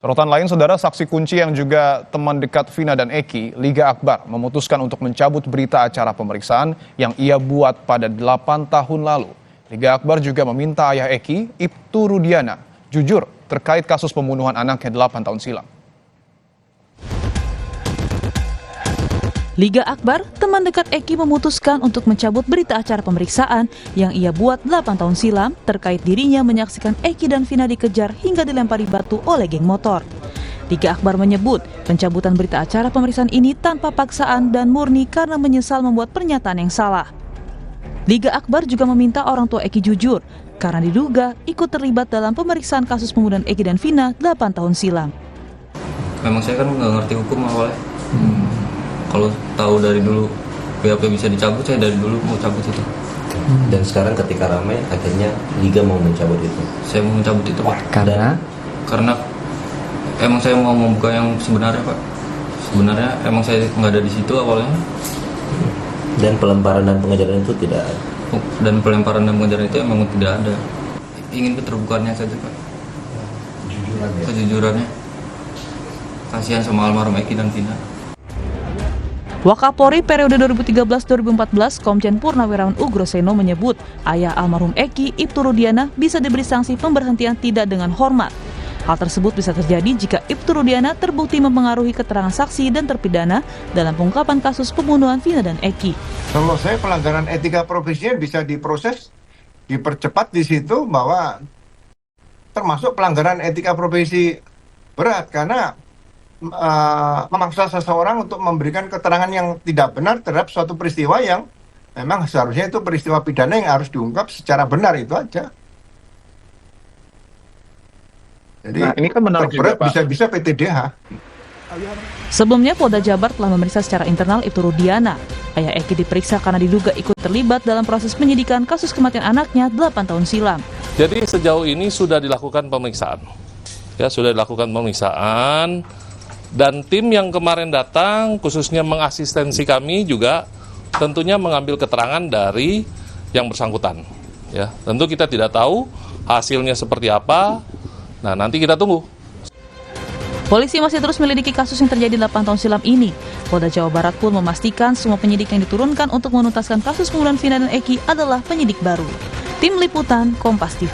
Sorotan lain, saudara, saksi kunci yang juga teman dekat Vina dan Eki, Liga Akbar, memutuskan untuk mencabut berita acara pemeriksaan yang ia buat pada 8 tahun lalu. Liga Akbar juga meminta ayah Eki, Ibtu Rudiana, jujur terkait kasus pembunuhan anaknya 8 tahun silam. Liga Akbar, teman dekat Eki, memutuskan untuk mencabut berita acara pemeriksaan yang ia buat 8 tahun silam terkait dirinya menyaksikan Eki dan Vina dikejar hingga dilempari batu oleh geng motor. Liga Akbar menyebut pencabutan berita acara pemeriksaan ini tanpa paksaan dan murni karena menyesal membuat pernyataan yang salah. Liga Akbar juga meminta orang tua Eki jujur karena diduga ikut terlibat dalam pemeriksaan kasus pembunuhan Eki dan Vina 8 tahun silam. Memang saya kan nggak ngerti hukum awalnya. Kalau tahu dari dulu BAP bisa dicabut, saya dari dulu mau cabut itu. Dan sekarang ketika ramai, akhirnya Liga mau mencabut itu. Saya mau mencabut itu, Pak. Karena emang saya mau membuka yang sebenarnya, Pak. Sebenarnya emang saya nggak ada di situ awalnya. Dan pelemparan dan pengejaran itu tidak ada. Dan pelemparan dan pengejaran itu emang tidak ada. Ingin keterbukaannya saja, Pak. Kejujurannya. Kasihan sama almarhum Eki dan Vina. Wakapolri periode 2013-2014, Komjen Purnawirawan Ugroseno menyebut ayah almarhum Eki, Ibtu Rudiana, bisa diberi sanksi pemberhentian tidak dengan hormat. Hal tersebut bisa terjadi jika Ibtu Rudiana terbukti mempengaruhi keterangan saksi dan terpidana dalam pengungkapan kasus pembunuhan Vina dan Eki. Kalau saya pelanggaran etika profesinya bisa diproses, dipercepat di situ bahwa termasuk pelanggaran etika profesi berat karena memaksa seseorang untuk memberikan keterangan yang tidak benar terhadap suatu peristiwa yang memang seharusnya itu peristiwa pidana yang harus diungkap secara benar, itu aja. Jadi ini kan menarik juga, Pak. Bisa-bisa PTDH. Sebelumnya Polda Jabar telah memeriksa secara internal Ibtu Rudiana. Ayah Eki diperiksa karena diduga ikut terlibat dalam proses penyidikan kasus kematian anaknya 8 tahun silam. Jadi sejauh ini sudah dilakukan pemeriksaan. Ya, sudah dilakukan pemeriksaan. Dan tim yang kemarin datang, khususnya mengasistensi kami juga tentunya mengambil keterangan dari yang bersangkutan. Ya, tentu kita tidak tahu hasilnya seperti apa. Nah, nanti kita tunggu. Polisi masih terus menyelidiki kasus yang terjadi 8 tahun silam ini. Polda Jawa Barat pun memastikan semua penyidik yang diturunkan untuk menuntaskan kasus pembunuhan Vina dan Eki adalah penyidik baru. Tim Liputan Kompas TV.